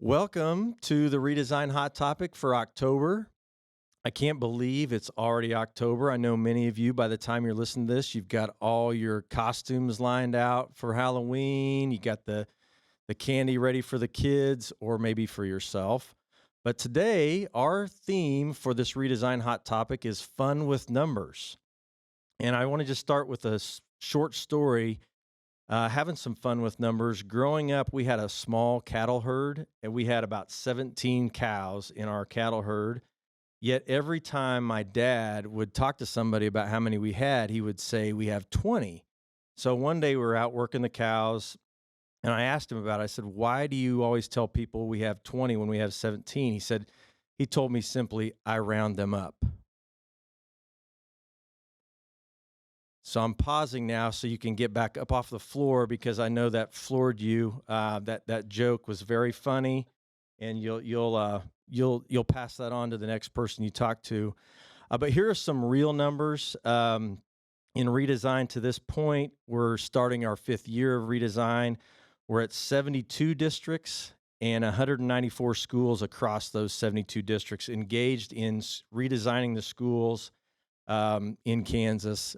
Welcome to the Redesign Hot Topic for October. I can't believe it's already October. I know many of you, by the time you're listening to this, you've got all your costumes lined out for Halloween. You got the candy ready for the kids or maybe for yourself. But today, our theme for this Redesign Hot Topic is fun with numbers. And I want to just start with a short story. Having some fun with numbers. Growing up, we had a small cattle herd, and we had about 17 cows in our cattle herd. Yet every time my dad would talk to somebody about how many we had, he would say, we have 20. So one day we were out working the cows, and I asked him about it. I said, why do you always tell people we have 20 when we have 17? He told me simply, I round them up. So I'm pausing now so you can get back up off the floor because I know that floored you. That joke was very funny, and you'll pass that on to the next person you talk to. But here are some real numbers in Redesign. To this point, we're starting our 5th year of Redesign. We're at 72 districts and 194 schools across those 72 districts engaged in redesigning the schools in Kansas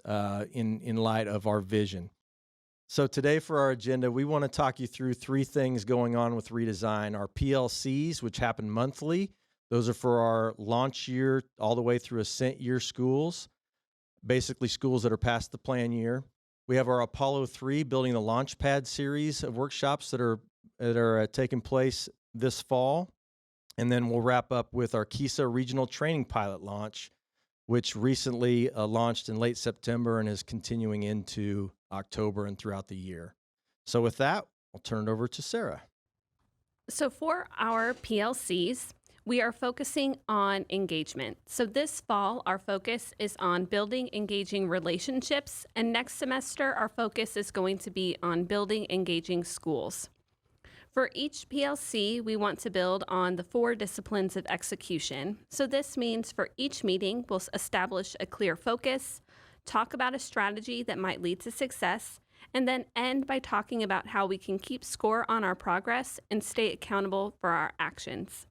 in light of our vision. So today for our agenda, we want to talk you through 3 things going on with Redesign. Our PLCs, which happen monthly. Those are for our launch year all the way through Ascent year schools, basically schools that are past the plan year. We have our Apollo 3 Building the Launchpad series of workshops that are taking place this fall. And then we'll wrap up with our KISA Regional Training Pilot launch, which recently launched in late September and is continuing into October and throughout the year. So with that, I'll turn it over to Sarah. So for our PLCs, we are focusing on engagement. So this fall, our focus is on building engaging relationships, and next semester, our focus is going to be on building engaging schools. For each PLC, we want to build on the 4 disciplines of execution. So this means for each meeting, we'll establish a clear focus, talk about a strategy that might lead to success, and then end by talking about how we can keep score on our progress and stay accountable for our actions.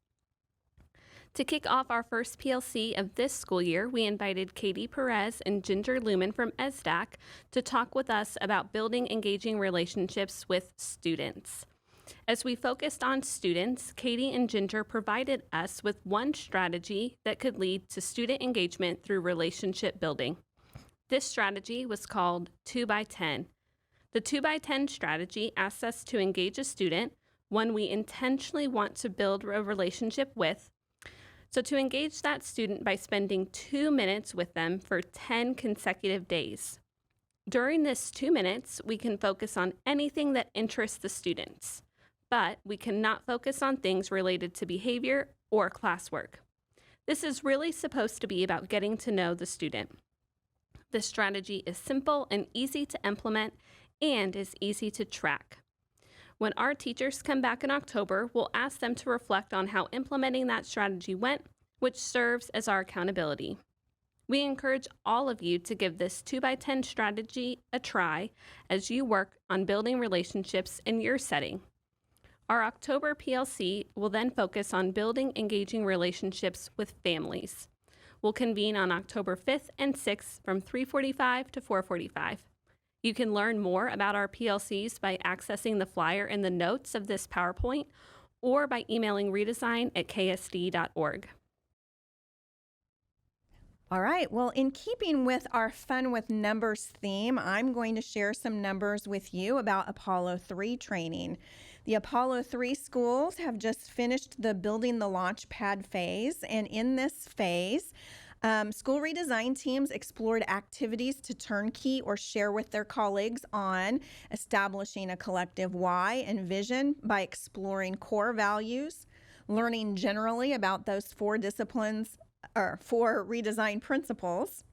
To kick off our first PLC of this school year, we invited Katie Perez and Ginger Lumen from ESDAC to talk with us about building engaging relationships with students. As we focused on students, Katie and Ginger provided us with one strategy that could lead to student engagement through relationship building. This strategy was called 2x10. The 2x10 strategy asks us to engage a student, one we intentionally want to build a relationship with. So to engage that student by spending 2 minutes with them for 10 consecutive days. During this 2 minutes, we can focus on anything that interests the students, but we cannot focus on things related to behavior or classwork. This is really supposed to be about getting to know the student. The strategy is simple and easy to implement and is easy to track. When our teachers come back in October, we'll ask them to reflect on how implementing that strategy went, which serves as our accountability. We encourage all of you to give this 2x10 strategy a try as you work on building relationships in your setting. Our October PLC will then focus on building engaging relationships with families. We'll convene on October 5th and 6th from 3:45 to 4:45. You can learn more about our PLCs by accessing the flyer in the notes of this PowerPoint or by emailing redesign@ksde.org. All right, well, in keeping with our Fun with Numbers theme, I'm going to share some numbers with you about Apollo 3 training. The Apollo 3 schools have just finished the Building the Launchpad phase, and in this phase, school redesign teams explored activities to turnkey or share with their colleagues on establishing a collective why and vision by exploring core values, learning generally about those 4 disciplines or 4 redesign principles.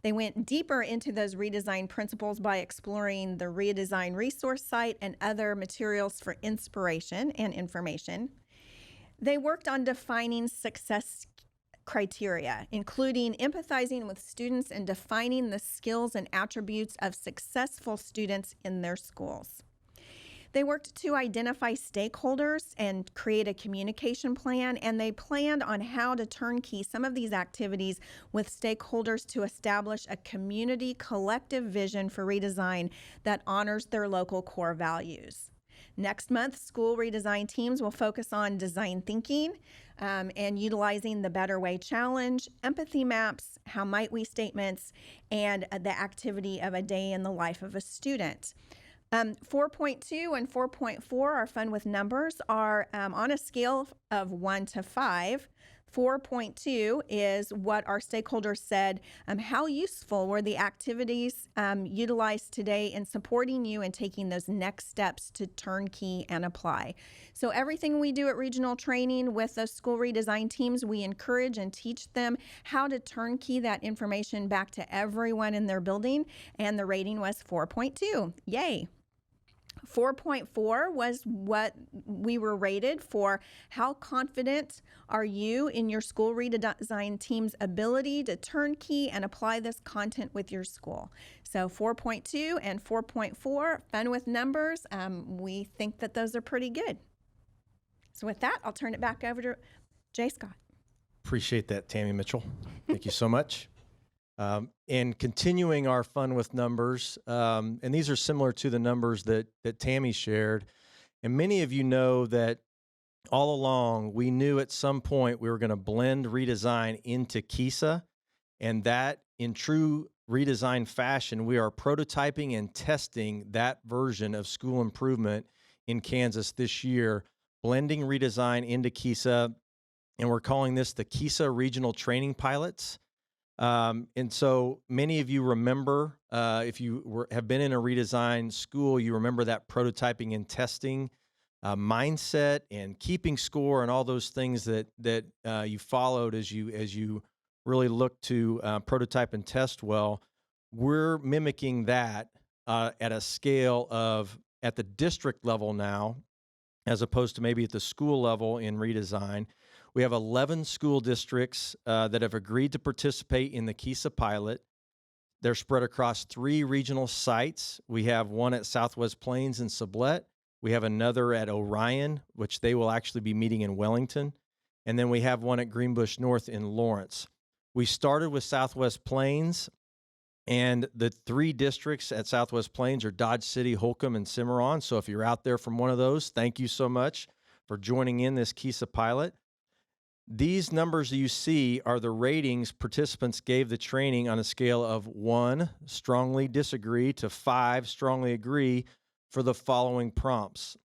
They went deeper into those redesign principles by exploring the redesign resource site and other materials for inspiration and information. They worked on defining success criteria, including empathizing with students and defining the skills and attributes of successful students in their schools. They worked to identify stakeholders and create a communication plan, and they planned on how to turnkey some of these activities with stakeholders to establish a community collective vision for redesign that honors their local core values. Next month, school redesign teams will focus on design thinking and utilizing the Better Way Challenge, empathy maps, how might we statements, and the activity of a day in the life of a student. 4.2 and 4.4, our fun with numbers, are on a scale of 1 to 5. 4.2 is what our stakeholders said, how useful were the activities utilized today in supporting you and taking those next steps to turnkey and apply. So everything we do at regional training with those school redesign teams, we encourage and teach them how to turnkey that information back to everyone in their building, and the rating was 4.2. Yay! 4.4 was what we were rated for. How confident are you in your school redesign team's ability to turnkey and apply this content with your school? So 4.2 and 4.4, fun with numbers. We think that those are pretty good. So with that, I'll turn it back over to Jay Scott. Appreciate that, Tammy Mitchell. Thank you so much. And continuing our fun with numbers, and these are similar to the numbers that Tammy shared. And many of you know that all along we knew at some point we were going to blend redesign into KISA, and that in true redesign fashion, we are prototyping and testing that version of school improvement in Kansas this year, blending redesign into KISA, and we're calling this the KISA Regional Training Pilots. And so many of you remember, if you have been in a redesign school, you remember that prototyping and testing mindset and keeping score and all those things that you followed as you really look to prototype and test well. We're mimicking that at a scale of at the district level now, as opposed to maybe at the school level in redesign. We have 11 school districts that have agreed to participate in the KISA pilot. They're spread across 3 regional sites. We have one at Southwest Plains in Sublette. We have another at Orion, which they will actually be meeting in Wellington. And then we have one at Greenbush North in Lawrence. We started with Southwest Plains, and the 3 districts at Southwest Plains are Dodge City, Holcomb, and Cimarron. So if you're out there from one of those, thank you so much for joining in this KISA pilot. These numbers you see are the ratings participants gave the training on a scale of 1, strongly disagree, to 5, strongly agree, for the following prompts.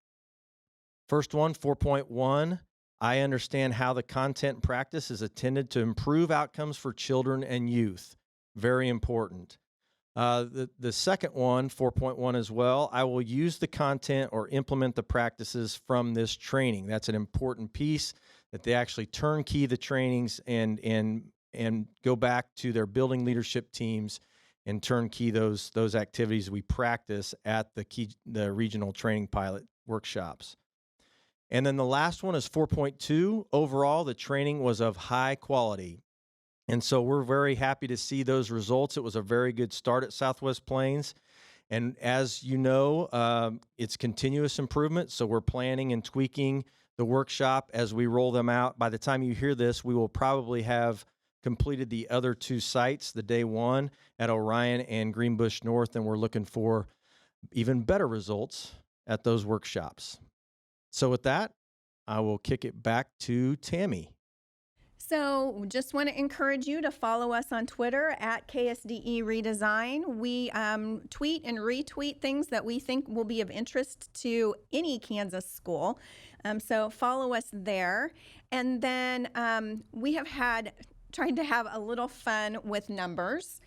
First one, 4.1, I understand how the content practice is intended to improve outcomes for children and youth. Very important. The second one, 4.1 as well, I will use the content or implement the practices from this training. That's an important piece, that they actually turnkey the trainings and go back to their building leadership teams and turnkey those activities we practice at the regional training pilot workshops. And then the last one is 4.2. Overall, the training was of high quality. And so we're very happy to see those results. It was a very good start at Southwest Plains. And as you know, it's continuous improvement. So we're planning and tweaking the workshop as we roll them out. By the time you hear this, we will probably have completed the other 2 sites, the day 1 at Orion and Greenbush North, and we're looking for even better results at those workshops. So with that, I will kick it back to Tammy. So just want to encourage you to follow us on Twitter at KSDE Redesign. We tweet and retweet things that we think will be of interest to any Kansas school. So follow us there. And then we have trying to have a little fun with numbers.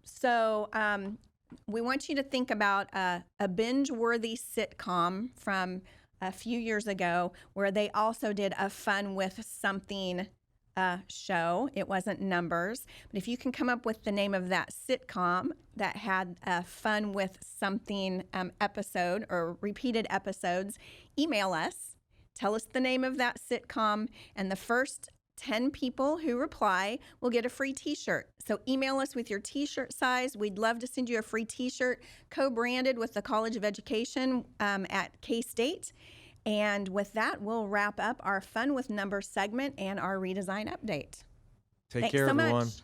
So we want you to think about a binge-worthy sitcom from a few years ago where they also did a fun with something show. It wasn't numbers, but if you can come up with the name of that sitcom that had a fun with something episode or repeated episodes, email us, tell us the name of that sitcom, and the first 10 people who reply will get a free t-shirt. So email us with your t-shirt size. We'd love to send you a free t-shirt co-branded with the College of Education at K-State. And with that, we'll wrap up our Fun with Numbers segment and our redesign update. Take Thanks care, so everyone. much.